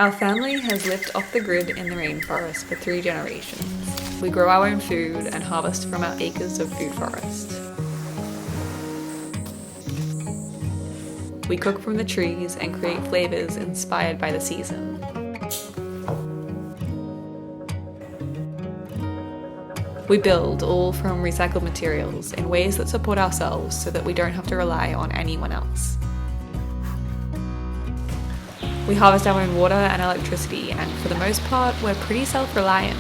Our family has lived off the grid in the rainforest for 3 generations. We grow our own food and harvest from our acres of food forest. We cook from the trees and create flavors inspired by the season. We build all from recycled materials in ways that support ourselves so that we don't have to rely on anyone else. We harvest our own water and electricity, and for the most part, we're pretty self-reliant.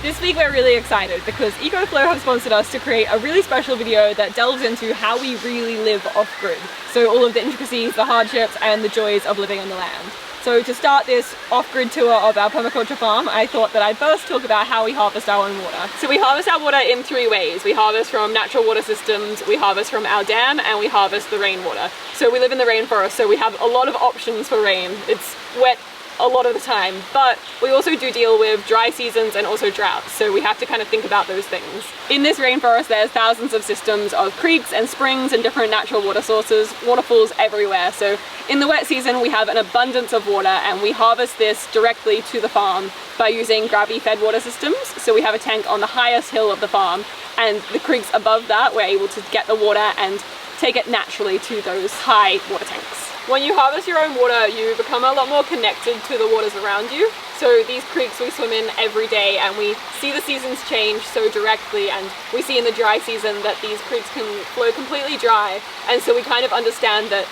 This week we're really excited because EcoFlow have sponsored us to create a really special video that delves into how we really live off-grid. So all of the intricacies, the hardships, and the joys of living on the land. So to start this off-grid tour of our permaculture farm, I thought that I'd first talk about how we harvest our own water. So we harvest our water in 3 ways. We harvest from natural water systems, we harvest from our dam, and we harvest the rainwater. So we live in the rainforest, so we have a lot of options for rain. It's wet a lot of the time, but we also do deal with dry seasons and also droughts, so we have to kind of think about those things. In this rainforest there's thousands of systems of creeks and springs and different natural water sources, waterfalls everywhere. So in the wet season we have an abundance of water, and we harvest this directly to the farm by using gravity fed water systems. So we have a tank on the highest hill of the farm, and the creeks above that we're able to get the water and take it naturally to those high water tanks. When you harvest your own water, you become a lot more connected to the waters around you. So these creeks we swim in every day, and we see the seasons change so directly, and we see in the dry season that these creeks can flow completely dry, and so we kind of understand that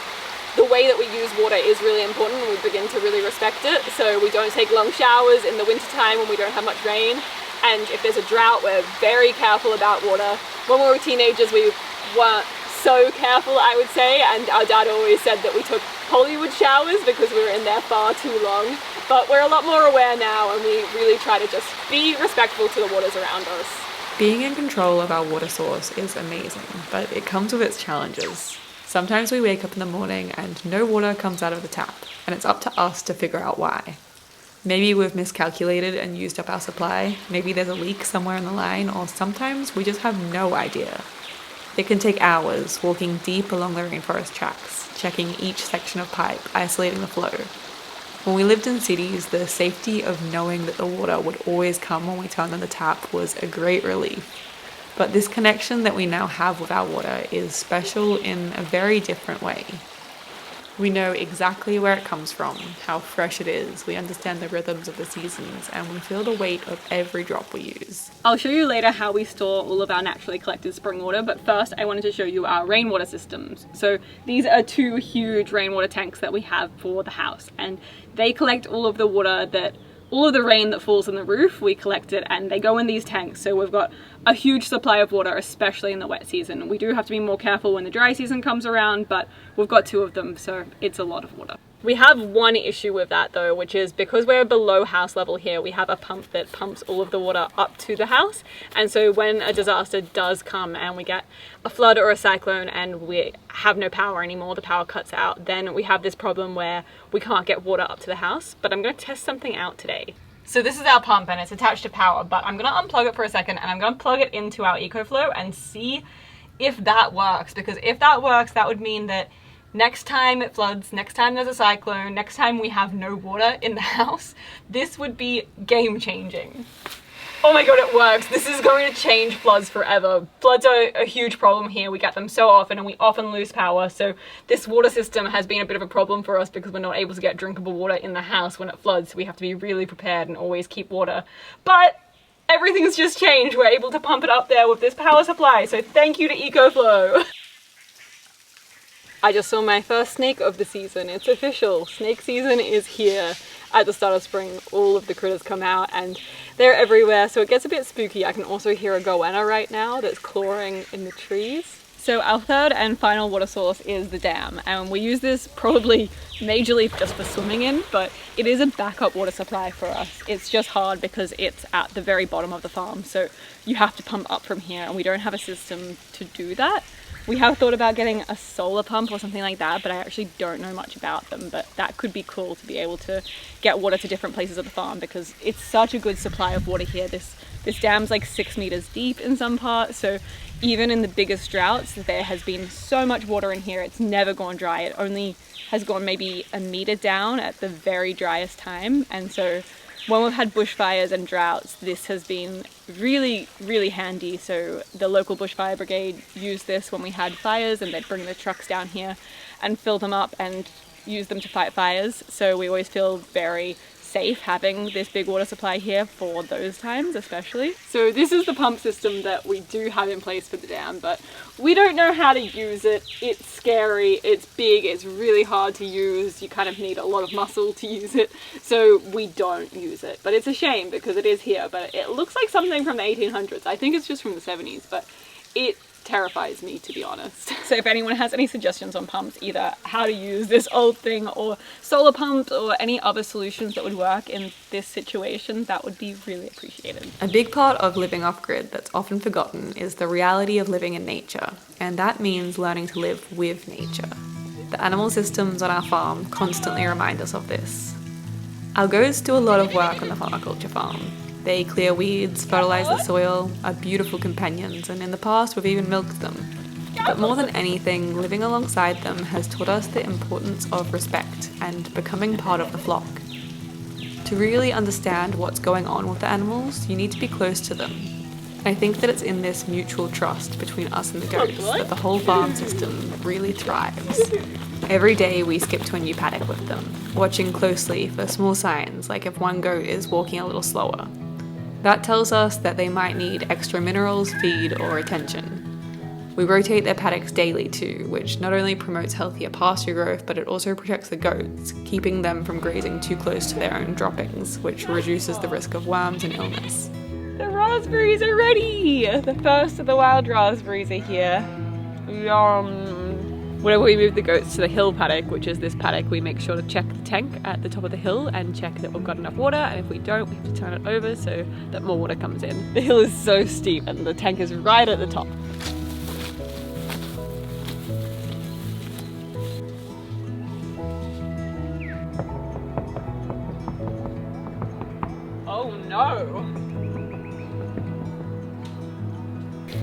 the way that we use water is really important, and we begin to really respect it. So we don't take long showers in the winter time when we don't have much rain, and if there's a drought we're very careful about water. When we were teenagers we weren't so careful, I would say, and our dad always said that we took Hollywood showers because we were in there far too long. But we're a lot more aware now, and we really try to just be respectful to the waters around us. Being in control of our water source is amazing, but it comes with its challenges. Sometimes we wake up in the morning and no water comes out of the tap, and it's up to us to figure out why. Maybe we've miscalculated and used up our supply, maybe there's a leak somewhere in the line, or sometimes we just have no idea. It can take hours walking deep along the rainforest tracks, checking each section of pipe, isolating the flow. When we lived in cities, the safety of knowing that the water would always come when we turned on the tap was a great relief. But this connection that we now have with our water is special in a very different way. We know exactly where it comes from, how fresh it is, we understand the rhythms of the seasons, and we feel the weight of every drop we use. I'll show you later how we store all of our naturally collected spring water, but first I wanted to show you our rainwater systems. So these are 2 huge rainwater tanks that we have for the house, and they collect all of the water all of the rain that falls on the roof, we collect it and they go in these tanks. So we've got a huge supply of water, especially in the wet season. We do have to be more careful when the dry season comes around, but we've got 2 of them, so it's a lot of water. We have one issue with that though, which is because we're below house level here, we have a pump that pumps all of the water up to the house. And so when a disaster does come and we get a flood or a cyclone and we have no power anymore, the power cuts out, then we have this problem where we can't get water up to the house. But I'm going to test something out today. So this is our pump and it's attached to power, but I'm going to unplug it for a second and I'm going to plug it into our EcoFlow and see if that works. Because if that works, that would mean that next time it floods, next time there's a cyclone, next time we have no water in the house, this would be game changing. Oh my god, it works. This is going to change floods forever. Floods are a huge problem here. We get them so often and we often lose power. So this water system has been a bit of a problem for us because we're not able to get drinkable water in the house when it floods. So we have to be really prepared and always keep water. But everything's just changed. We're able to pump it up there with this power supply. So thank you to EcoFlow. I just saw my first snake of the season. It's official. Snake season is here. At the start of spring, all of the critters come out and they're everywhere, so it gets a bit spooky. I can also hear a goanna right now that's clawing in the trees. So our third and final water source is the dam, and we use this probably majorly just for swimming in, but it is a backup water supply for us. It's just hard because it's at the very bottom of the farm, so you have to pump up from here, and we don't have a system to do that. We have thought about getting a solar pump or something like that, but I actually don't know much about them. But that could be cool to be able to get water to different places of the farm, because it's such a good supply of water here. This dam's like 6 meters deep in some parts, so even in the biggest droughts, there has been so much water in here, it's never gone dry. It only has gone maybe a meter down at the very driest time. And so when we've had bushfires and droughts, this has been really, really handy. So the local bushfire brigade used this when we had fires, and they'd bring the trucks down here and fill them up and use them to fight fires. So we always feel very safe having this big water supply here for those times especially. So this is the pump system that we do have in place for the dam, but we don't know how to use it. It's scary, it's big, it's really hard to use. You kind of need a lot of muscle to use it, so we don't use it. But it's a shame because it is here, but it looks like something from the 1800s. I think it's just from the 70s, but it terrifies me, to be honest. So if anyone has any suggestions on pumps, either how to use this old thing or solar pumps or any other solutions that would work in this situation, that would be really appreciated. A big part of living off-grid that's often forgotten is the reality of living in nature, and that means learning to live with nature. The animal systems on our farm constantly remind us of this. Our goats do a lot of work on the permaculture farm. They clear weeds, fertilize the soil, are beautiful companions, and in the past we've even milked them. But more than anything, living alongside them has taught us the importance of respect and becoming part of the flock. To really understand what's going on with the animals, you need to be close to them. And I think that it's in this mutual trust between us and the goats that the whole farm system really thrives. Every day we skip to a new paddock with them, watching closely for small signs like if one goat is walking a little slower. That tells us that they might need extra minerals, feed, or attention. We rotate their paddocks daily too, which not only promotes healthier pasture growth, but it also protects the goats, keeping them from grazing too close to their own droppings, which reduces the risk of worms and illness. The raspberries are ready! The first of the wild raspberries are here. Yum! Whenever we move the goats to the hill paddock, which is this paddock, we make sure to check the tank at the top of the hill and check that we've got enough water, and if we don't, we have to turn it over so that more water comes in. The hill is so steep and the tank is right at the top. Oh no!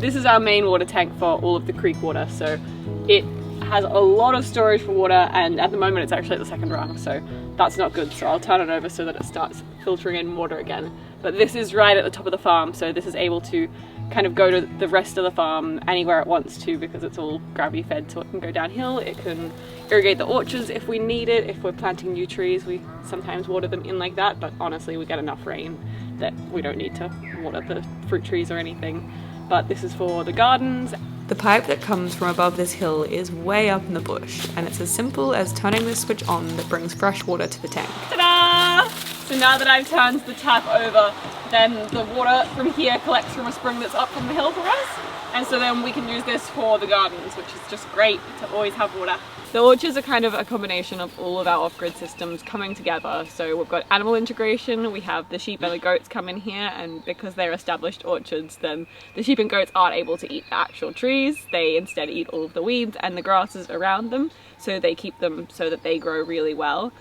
This is our main water tank for all of the creek water, so it has a lot of storage for water, and at the moment it's actually at the second rung, so that's not good. So I'll turn it over so that it starts filtering in water again. But this is right at the top of the farm, so this is able to kind of go to the rest of the farm anywhere it wants to, because it's all gravity fed, so it can go downhill. It can irrigate the orchards if we need it. If we're planting new trees, we sometimes water them in like that, but honestly we get enough rain that we don't need to water the fruit trees or anything. But this is for the gardens. The pipe that comes from above this hill is way up in the bush, and it's as simple as turning this switch on that brings fresh water to the tank. Ta-da! So now that I've turned the tap over, then the water from here collects from a spring that's up from the hill for us, and so then we can use this for the gardens, which is just great to always have water. The orchards are kind of a combination of all of our off-grid systems coming together. So we've got animal integration, we have the sheep and the goats come in here, and because they're established orchards, then the sheep and goats aren't able to eat the actual trees. They instead eat all of the weeds and the grasses around them, so they keep them so that they grow really well.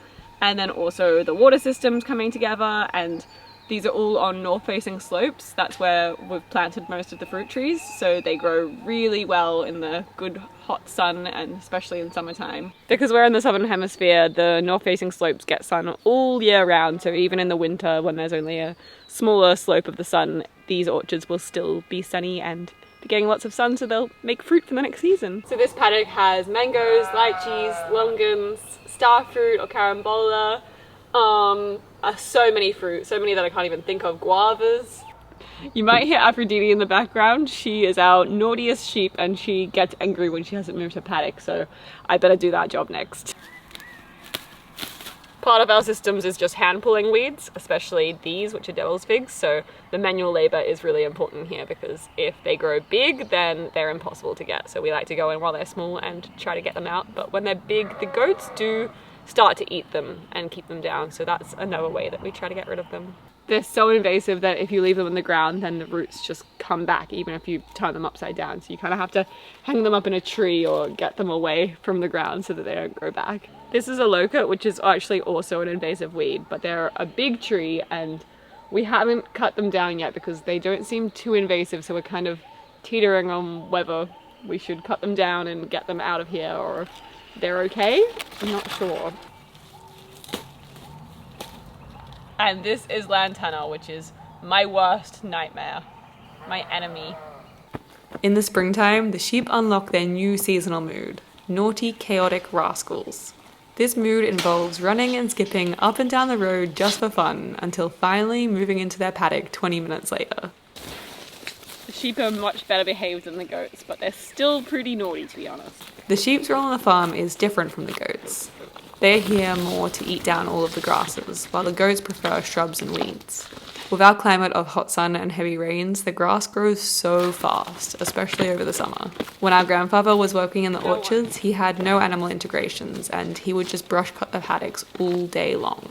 And then also the water systems coming together, and these are all on north-facing slopes. That's where we've planted most of the fruit trees, so they grow really well in the good hot sun, and especially in summertime. Because we're in the southern hemisphere, the north-facing slopes get sun all year round, so even in the winter when there's only a smaller slope of the sun, these orchards will still be sunny and be getting lots of sun, so they'll make fruit for the next season. So this paddock has mangoes, lychees, longans, starfruit or carambola, so many fruit, so many that I can't even think of, guavas. You might hear Aphrodite in the background. She is our naughtiest sheep and she gets angry when she hasn't moved her paddock, so I better do that job next. Part of our systems is just hand pulling weeds, especially these, which are devil's figs, so the manual labour is really important here because if they grow big then they're impossible to get, so we like to go in while they're small and try to get them out. But when they're big, the goats do start to eat them and keep them down, so that's another way that we try to get rid of them. they're so invasive that if you leave them on the ground, then the roots just come back, even if you turn them upside down. So you kind of have to hang them up in a tree or get them away from the ground so that they don't grow back. This is a locust, which is actually also an invasive weed, but they're a big tree and we haven't cut them down yet because they don't seem too invasive. So we're kind of teetering on whether we should cut them down and get them out of here or if they're okay. I'm not sure. And this is lantana, which is my worst nightmare, my enemy. In the springtime, the sheep unlock their new seasonal mood, naughty, chaotic rascals. This mood involves running and skipping up and down the road just for fun, until finally moving into their paddock 20 minutes later. The sheep are much better behaved than the goats, but they're still pretty naughty, to be honest. The sheep's role on the farm is different from the goats. They're here more to eat down all of the grasses, while the goats prefer shrubs and weeds. With our climate of hot sun and heavy rains, the grass grows so fast, especially over the summer. When our grandfather was working in the orchards, he had no animal integrations, and he would just brush cut the paddocks all day long.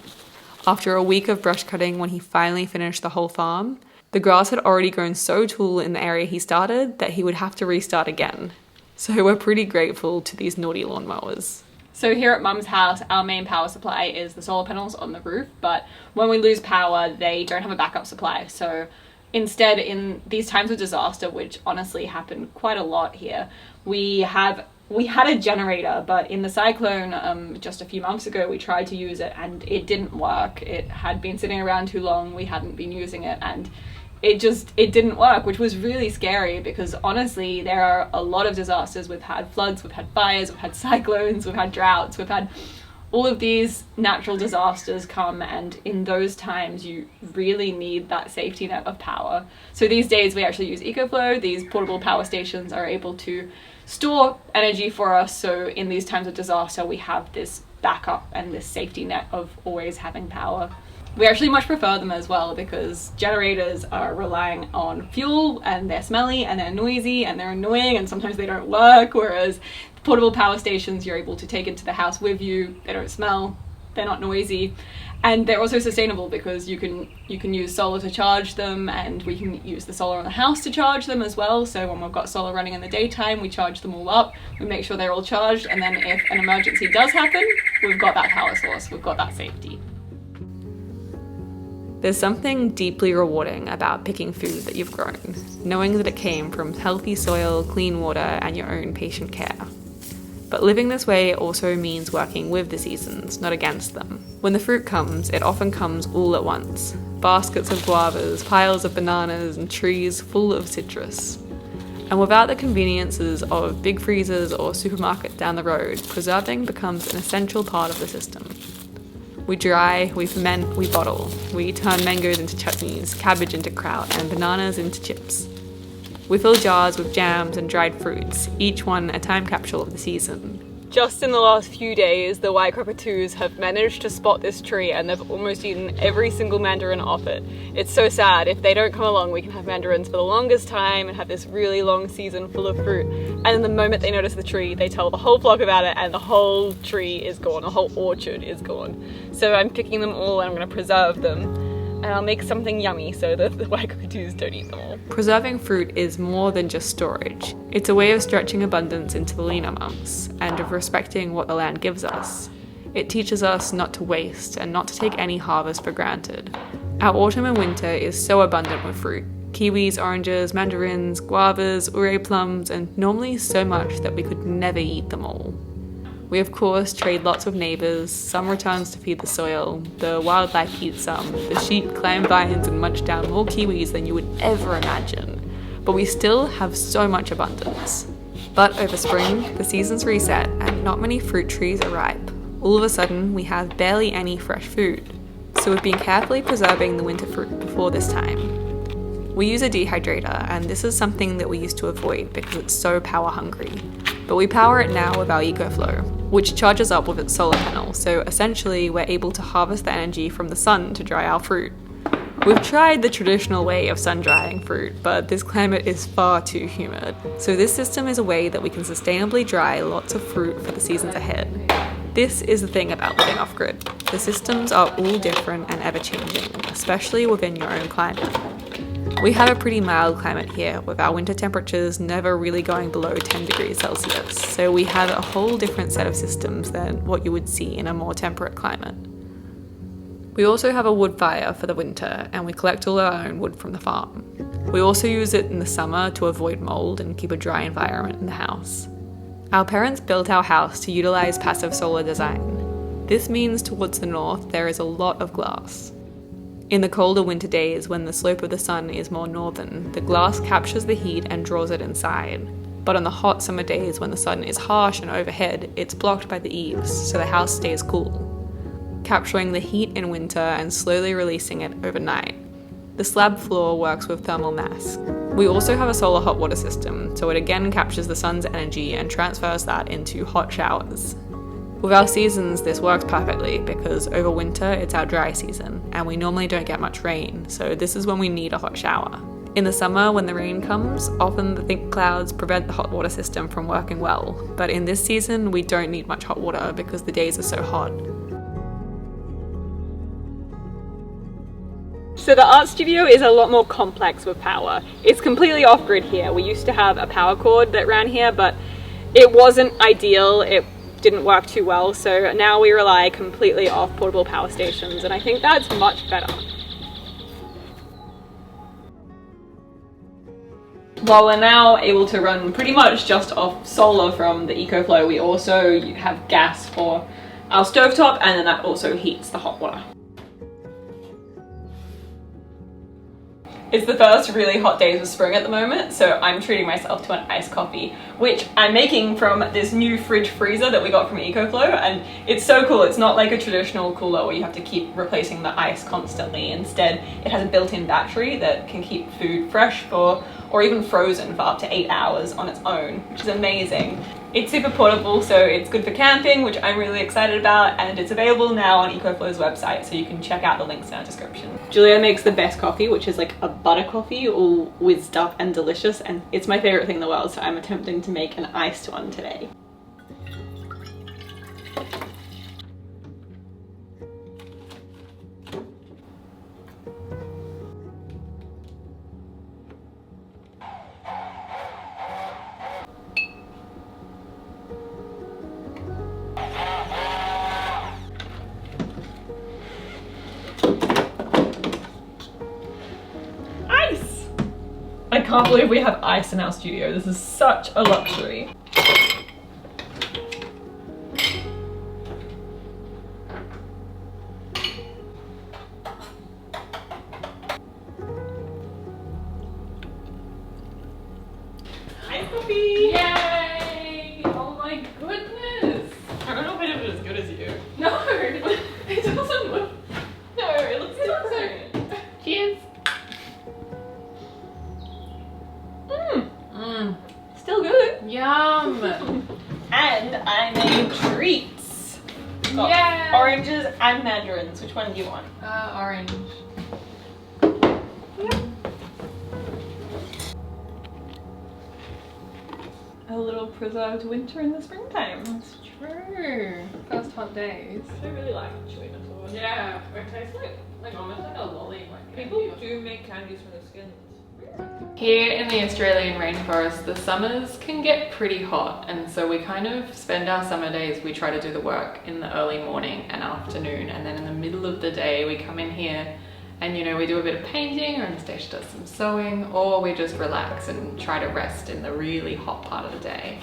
After a week of brush cutting, when he finally finished the whole farm, the grass had already grown so tall in the area he started that he would have to restart again. So we're pretty grateful to these naughty lawnmowers. So here at Mum's house, our main power supply is the solar panels on the roof, but when we lose power, they don't have a backup supply. So instead, in these times of disaster, which honestly happened quite a lot here, we had a generator, but in the cyclone just a few months ago, we tried to use it and it didn't work. It had been sitting around too long, we hadn't been using it, and it didn't work, which was really scary because honestly there are a lot of disasters. We've had floods, we've had fires, we've had cyclones, we've had droughts, we've had all of these natural disasters come, and in those times you really need that safety net of power. So these days we actually use EcoFlow. These portable power stations are able to store energy for us, so in these times of disaster we have this backup and this safety net of always having power. We actually much prefer them as well because generators are relying on fuel and they're smelly and they're noisy and they're annoying and sometimes they don't work, whereas portable power stations you're able to take into the house with you. They don't smell, they're not noisy, and they're also sustainable because you can use solar to charge them, and we can use the solar on the house to charge them as well. So when we've got solar running in the daytime, we charge them all up, we make sure they're all charged, and then if an emergency does happen, we've got that power source, we've got that safety. There's something deeply rewarding about picking food that you've grown, knowing that it came from healthy soil, clean water, and your own patient care. But living this way also means working with the seasons, not against them. When the fruit comes, it often comes all at once. Baskets of guavas, piles of bananas, and trees full of citrus. And without the conveniences of big freezers or supermarket down the road, preserving becomes an essential part of the system. We dry, we ferment, we bottle. We turn mangoes into chutneys, cabbage into kraut, and bananas into chips. We fill jars with jams and dried fruits, each one a time capsule of the season. Just in the last few days, the white cockatoos have managed to spot this tree and they've almost eaten every single mandarin off it. It's so sad. If they don't come along, we can have mandarins for the longest time and have this really long season full of fruit. And then the moment they notice the tree, they tell the whole flock about it and the whole tree is gone, the whole orchard is gone. So I'm picking them all and I'm going to preserve them. And I'll make something yummy so that the white cockatoos don't eat them all. Preserving fruit is more than just storage. It's a way of stretching abundance into the leaner months, and of respecting what the land gives us. It teaches us not to waste and not to take any harvest for granted. Our autumn and winter is so abundant with fruit. Kiwis, oranges, mandarins, guavas, ure plums, and normally so much that we could never eat them all. We of course trade lots with neighbours, some returns to feed the soil, the wildlife eats some, the sheep climb vines and munch down more kiwis than you would ever imagine. But we still have so much abundance. But over spring, the seasons reset and not many fruit trees are ripe. All of a sudden, we have barely any fresh food. So we've been carefully preserving the winter fruit before this time. We use a dehydrator, and this is something that we used to avoid because it's so power hungry. But we power it now with our EcoFlow, which charges up with its solar panel, so essentially we're able to harvest the energy from the sun to dry our fruit. We've tried the traditional way of sun drying fruit, but this climate is far too humid. So this system is a way that we can sustainably dry lots of fruit for the seasons ahead. This is the thing about living off-grid. The systems are all different and ever-changing, especially within your own climate. We have a pretty mild climate here, with our winter temperatures never really going below 10 degrees Celsius, so we have a whole different set of systems than what you would see in a more temperate climate. We also have a wood fire for the winter, and we collect all our own wood from the farm. We also use it in the summer to avoid mold and keep a dry environment in the house. Our parents built our house to utilize passive solar design. This means towards the north there is a lot of glass. In the colder winter days when the slope of the sun is more northern, the glass captures the heat and draws it inside. But on the hot summer days when the sun is harsh and overhead, it's blocked by the eaves, so the house stays cool, capturing the heat in winter and slowly releasing it overnight. The slab floor works with thermal mass. We also have a solar hot water system, so it again captures the sun's energy and transfers that into hot showers. With our seasons, this works perfectly because over winter it's our dry season and we normally don't get much rain, so this is when we need a hot shower. In the summer, when the rain comes, often the thick clouds prevent the hot water system from working well, but in this season we don't need much hot water because the days are so hot. So the art studio is a lot more complex with power. It's completely off-grid here. We used to have a power cord that ran here, but it wasn't ideal. It didn't work too well, so now we rely completely off portable power stations, and I think that's much better. While we're now able to run pretty much just off solar from the EcoFlow, we also have gas for our stovetop, and then that also heats the hot water. It's the first really hot days of spring at the moment, so I'm treating myself to an iced coffee, which I'm making from this new fridge freezer that we got from EcoFlow, and it's so cool. It's not like a traditional cooler where you have to keep replacing the ice constantly. Instead, it has a built-in battery that can keep food fresh for, or even frozen for up to 8 hours on its own, which is amazing. It's super portable, so it's good for camping, which I'm really excited about, and it's available now on EcoFlow's website, so you can check out the links in our description. Julia makes the best coffee, which is like a butter coffee, all whizzed up and delicious, and it's my favorite thing in the world, so I'm attempting to make an iced one today. I can't believe we have ice in our studio. This is such a luxury. Ice coffee! Yay! Oh my goodness! I don't know if I did it as good as you. No! It doesn't look... No, it looks different. Cheers! Still good. Yum. And I made treats. Got oranges and mandarins. Which one do you want? Orange. Yep. A little preserved winter in the springtime. That's true. First hot days. I really like chewing it. Yeah, it tastes like almost like a lolly. Like people do make candies from the skins. Here in the Australian rainforest, the summers can get pretty hot, and so we kind of spend our summer days, we try to do the work in the early morning and afternoon, and then in the middle of the day we come in here and, you know, we do a bit of painting, or Anastasia does some sewing, or we just relax and try to rest in the really hot part of the day.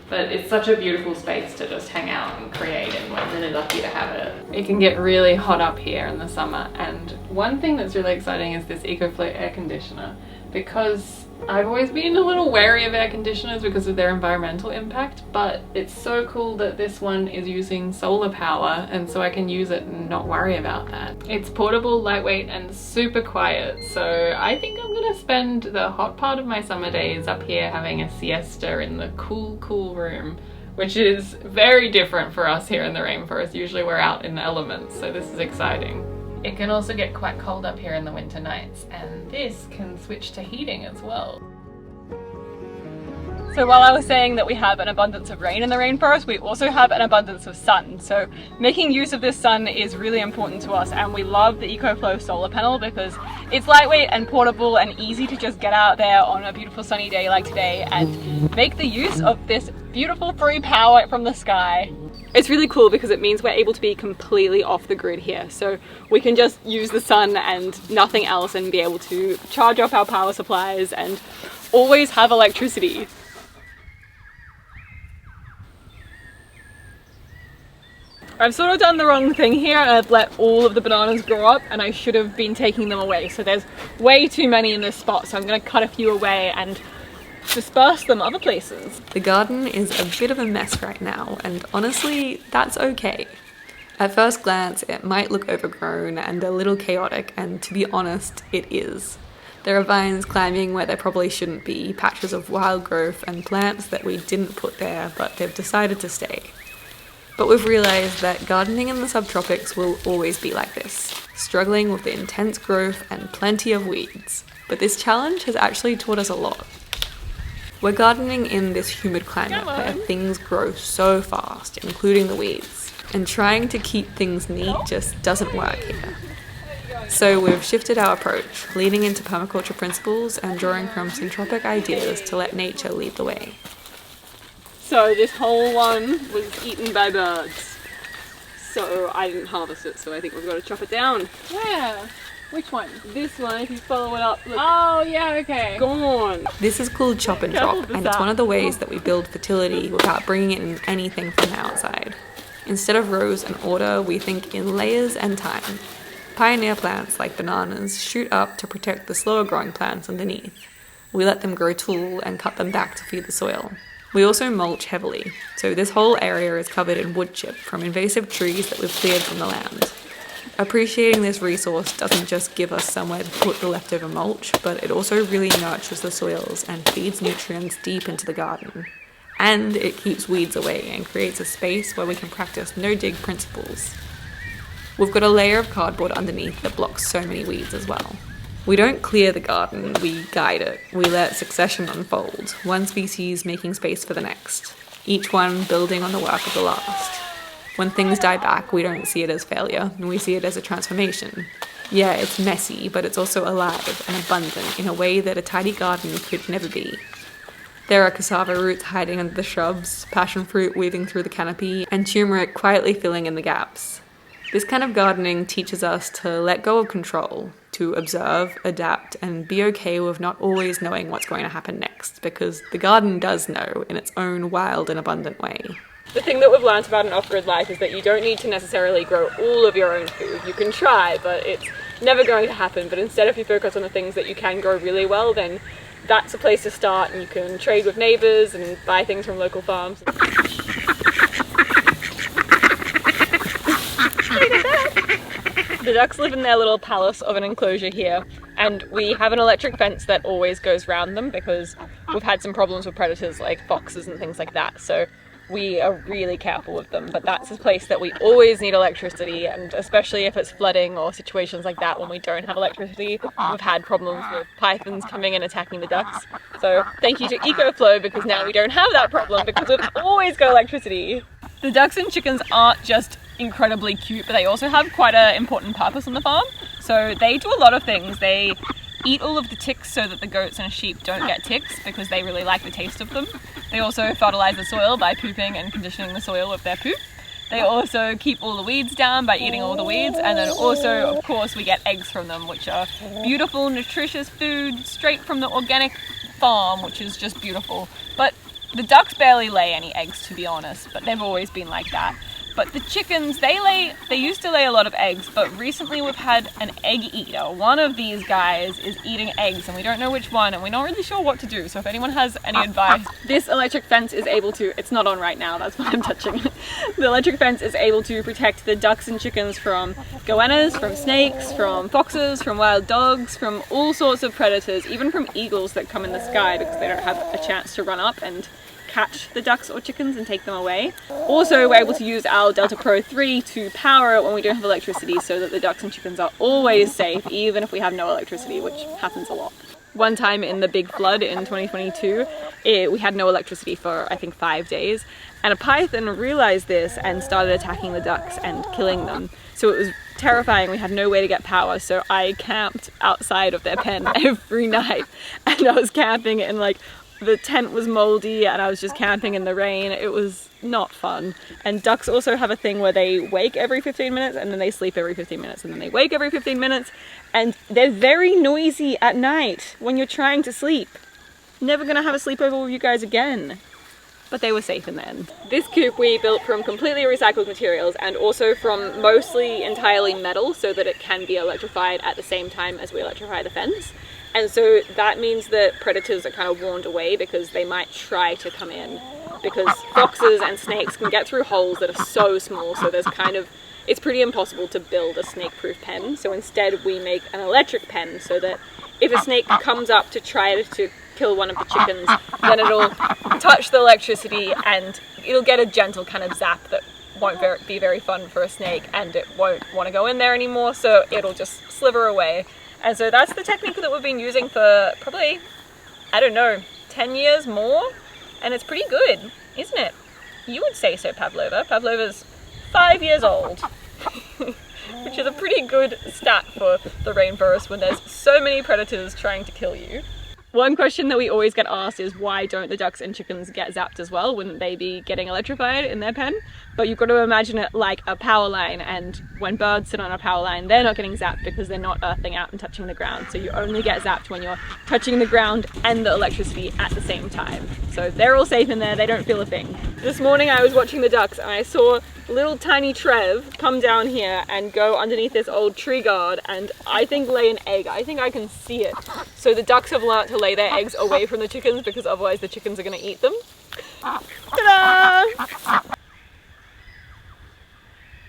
But it's such a beautiful space to just hang out and create, and we're really lucky to have it. It can get really hot up here in the summer, and one thing that's really exciting is this EcoFlow air conditioner, because I've always been a little wary of air conditioners because of their environmental impact, but it's so cool that this one is using solar power, and so I can use it and not worry about that. It's portable, lightweight, and super quiet, so I think I'm gonna spend the hot part of my summer days up here having a siesta in the cool room, which is very different for us here in the rainforest. Usually we're out in the elements, so this is exciting. It can also get quite cold up here in the winter nights, and this can switch to heating as well. So while I was saying that we have an abundance of rain in the rainforest, we also have an abundance of sun. So making use of this sun is really important to us, and we love the EcoFlow solar panel because it's lightweight and portable and easy to just get out there on a beautiful sunny day like today and make the use of this beautiful free power from the sky. It's really cool because it means we're able to be completely off the grid here. So we can just use the sun and nothing else and be able to charge up our power supplies and always have electricity. I've sort of done the wrong thing here and I've let all of the bananas grow up, and I should have been taking them away. So there's way too many in this spot, so I'm going to cut a few away and disperse them other places. The garden is a bit of a mess right now, and honestly, that's okay. At first glance, it might look overgrown and a little chaotic, and to be honest, it is. There are vines climbing where there probably shouldn't be, patches of wild growth and plants that we didn't put there, but they've decided to stay. But we've realised that gardening in the subtropics will always be like this, struggling with the intense growth and plenty of weeds. But this challenge has actually taught us a lot. We're gardening in this humid climate where things grow so fast, including the weeds, and trying to keep things neat just doesn't work here. So we've shifted our approach, leaning into permaculture principles and drawing from syntropic ideas to let nature lead the way. So this whole one was eaten by birds. So I didn't harvest it, so I think we've got to chop it down. Where? Which one? This one, if you follow it up, look, Oh, yeah, okay. gone. This is called chop and drop, and it's one of the ways that we build fertility without bringing in anything from the outside. Instead of rows and order, we think in layers and time. Pioneer plants like bananas shoot up to protect the slower growing plants underneath. We let them grow tall and cut them back to feed the soil. We also mulch heavily, so this whole area is covered in wood chip from invasive trees that we've cleared from the land. Appreciating this resource doesn't just give us somewhere to put the leftover mulch, but it also really nurtures the soils and feeds nutrients deep into the garden. And it keeps weeds away and creates a space where we can practice no-dig principles. We've got a layer of cardboard underneath that blocks so many weeds as well. We don't clear the garden, we guide it. We let succession unfold, one species making space for the next, each one building on the work of the last. When things die back, we don't see it as failure, and we see it as a transformation. Yeah, it's messy, but it's also alive and abundant in a way that a tidy garden could never be. There are cassava roots hiding under the shrubs, passion fruit weaving through the canopy, and turmeric quietly filling in the gaps. This kind of gardening teaches us to let go of control, to observe, adapt, and be okay with not always knowing what's going to happen next, because the garden does know in its own wild and abundant way. The thing that we've learned about an off-grid life is that you don't need to necessarily grow all of your own food. You can try, but it's never going to happen. But instead, if you focus on the things that you can grow really well, then that's a place to start, and you can trade with neighbours and buy things from local farms. The ducks live in their little palace of an enclosure here, and we have an electric fence that always goes round them because we've had some problems with predators like foxes and things like that, so we are really careful with them. But that's a place that we always need electricity, and especially if it's flooding or situations like that when we don't have electricity. We've had problems with pythons coming and attacking the ducks, so thank you to EcoFlow because now we don't have that problem because we've always got electricity. The ducks and chickens aren't just incredibly cute, but they also have quite an important purpose on the farm. So they do a lot of things. They eat all of the ticks so that the goats and sheep don't get ticks because they really like the taste of them. They also fertilize the soil by pooping and conditioning the soil with their poop. They also keep all the weeds down by eating all the weeds, and then also, of course, we get eggs from them, which are beautiful, nutritious food straight from the organic farm, which is just beautiful. But the ducks barely lay any eggs, to be honest, but they've always been like that. But the chickens, they used to lay a lot of eggs, but recently we've had an egg eater. One of these guys is eating eggs, and we don't know which one, and we're not really sure what to do. So if anyone has any advice, this electric fence is able to, it's not on right now, that's why I'm touching it. The electric fence is able to protect the ducks and chickens from goannas, from snakes, from foxes, from wild dogs, from all sorts of predators, even from eagles that come in the sky because they don't have a chance to run up and catch the ducks or chickens and take them away. Also, we're able to use our Delta Pro 3 to power it when we don't have electricity so that the ducks and chickens are always safe, even if we have no electricity, which happens a lot. One time in the big flood in 2022, we had no electricity for I think 5 days, and a python realized this and started attacking the ducks and killing them. So it was terrifying. We had no way to get power, so I camped outside of their pen every night, and I was camping in like, the tent was moldy and I was just camping in the rain. It was not fun. And ducks also have a thing where they wake every 15 minutes and then they sleep every 15 minutes and then they wake every 15 minutes, and they're very noisy at night when you're trying to sleep. Never gonna have a sleepover with you guys again. But they were safe in the end. This coop we built from completely recycled materials and also from mostly entirely metal so that it can be electrified at the same time as we electrify the fence. And so that means that predators are kind of warned away because they might try to come in, because foxes and snakes can get through holes that are so small, so there's kind of, it's pretty impossible to build a snake-proof pen. So instead we make an electric pen so that if a snake comes up to try to kill one of the chickens, then it'll touch the electricity and it'll get a gentle kind of zap that won't be very fun for a snake, and it won't want to go in there anymore, so it'll just sliver away. And so that's the technique that we've been using for probably, I don't know, 10 years more, and it's pretty good, isn't it? You would say so, Pavlova. Pavlova's 5 years old, which is a pretty good stat for the rainforest when there's so many predators trying to kill you. One question that we always get asked is, why don't the ducks and chickens get zapped as well? Wouldn't they be getting electrified in their pen? But you've got to imagine it like a power line, and when birds sit on a power line, they're not getting zapped because they're not earthing out and touching the ground. So you only get zapped when you're touching the ground and the electricity at the same time. So they're all safe in there, they don't feel a thing. This morning I was watching the ducks and I saw little tiny Trev come down here and go underneath this old tree guard and I think lay an egg. I think I can see it. So the ducks have learnt to lay their eggs away from the chickens because otherwise the chickens are going to eat them. Ta-da!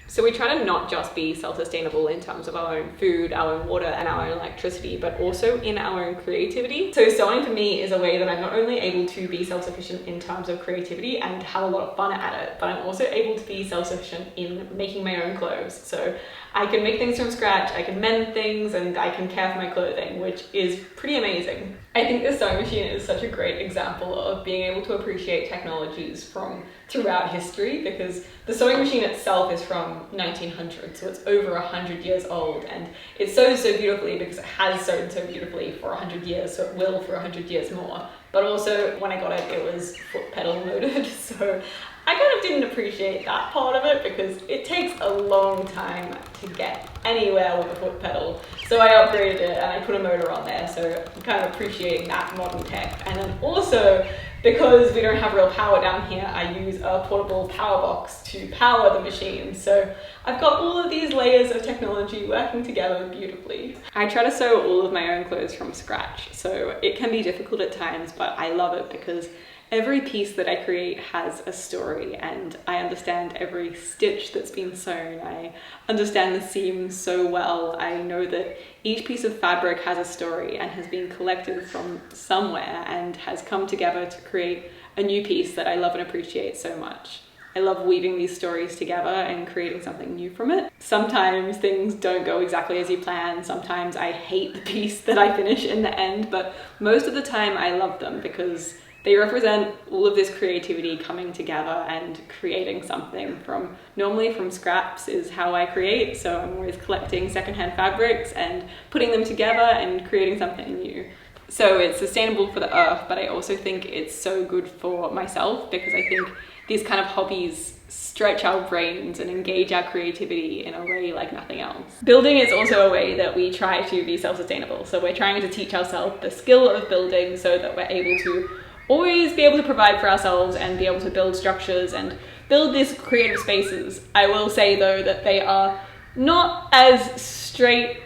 So we try to not just be self-sustainable in terms of our own food, our own water, and our own electricity, but also in our own creativity. So sewing for me is a way that I'm not only able to be self-sufficient in terms of creativity and have a lot of fun at it, but I'm also able to be self-sufficient in making my own clothes. So I can make things from scratch, I can mend things, and I can care for my clothing, which is pretty amazing. I think the sewing machine is such a great example of being able to appreciate technologies from throughout history, because the sewing machine itself is from 1900, so it's over 100 years old, and it sews so beautifully because it has sewn so beautifully for 100 years, so it will for 100 years more. But also, when I got it, it was foot pedal loaded, so I kind of didn't appreciate that part of it because it takes a long time to get anywhere with a foot pedal. So I upgraded it and I put a motor on there, so I'm kind of appreciating that modern tech. And then also, because we don't have real power down here, I use a portable power box to power the machine. So I've got all of these layers of technology working together beautifully. I try to sew all of my own clothes from scratch, so it can be difficult at times, but I love it because every piece that I create has a story, and I understand every stitch that's been sewn. I understand the seams so well. I know that each piece of fabric has a story and has been collected from somewhere and has come together to create a new piece that I love and appreciate so much. I love weaving these stories together and creating something new from it. Sometimes things don't go exactly as you plan. Sometimes I hate the piece that I finish in the end, but most of the time I love them because they represent all of this creativity coming together and creating something from, normally from scraps is how I create. So I'm always collecting secondhand fabrics and putting them together and creating something new. So it's sustainable for the earth, but I also think it's so good for myself because I think these kind of hobbies stretch our brains and engage our creativity in a way like nothing else. Building is also a way that we try to be self-sustainable. So we're trying to teach ourselves the skill of building so that we're able to always be able to provide for ourselves and be able to build structures and build these creative spaces. I will say though that they are not as straight,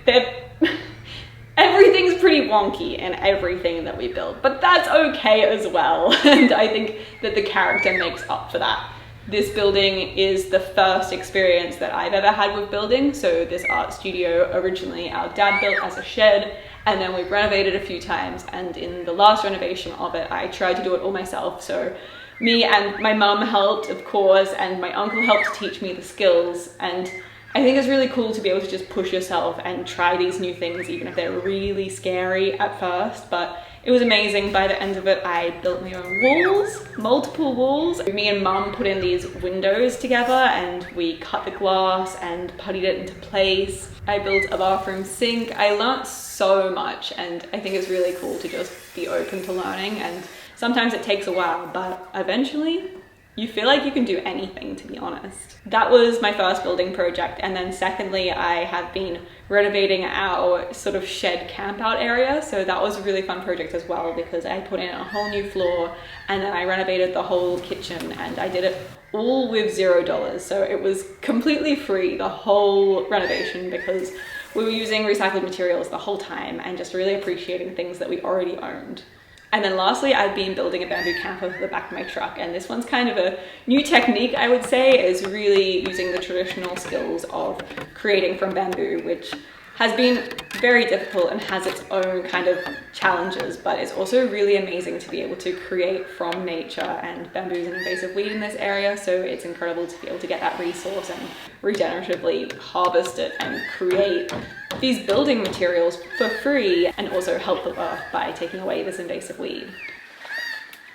everything's pretty wonky in everything that we build, but that's okay as well. And I think that the character makes up for that. This building is the first experience that I've ever had with building. So this art studio originally our dad built as a shed, and then we've renovated a few times, and in the last renovation of it I tried to do it all myself. So me and my mum helped, of course, and my uncle helped to teach me the skills, and I think it's really cool to be able to just push yourself and try these new things, even if they're really scary at first, but it was amazing. By the end of it, I built my own walls, multiple walls. Me and Mum put in these windows together and we cut the glass and puttied it into place. I built a bathroom sink. I learnt so much, and I think it's really cool to just be open to learning, and sometimes it takes a while, but eventually you feel like you can do anything, to be honest. That was my first building project, and then secondly, I have been renovating our sort of shed camp out area, so that was a really fun project as well, because I put in a whole new floor and then I renovated the whole kitchen, and I did it all with $0, so it was completely free, the whole renovation, because we were using recycled materials the whole time and just really appreciating things that we already owned. And then lastly, I've been building a bamboo camper for the back of my truck, and this one's kind of a new technique, I would say, is really using the traditional skills of creating from bamboo, which has been very difficult and has its own kind of challenges, but it's also really amazing to be able to create from nature, and bamboo is an invasive weed in this area, so it's incredible to be able to get that resource and regeneratively harvest it and create these building materials for free, and also help the earth by taking away this invasive weed.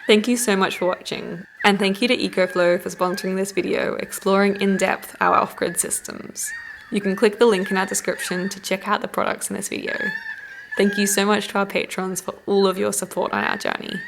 Thank you so much for watching, and thank you to EcoFlow for sponsoring this video exploring in depth our off-grid systems. You can click the link in our description to check out the products in this video. Thank you so much to our patrons for all of your support on our journey.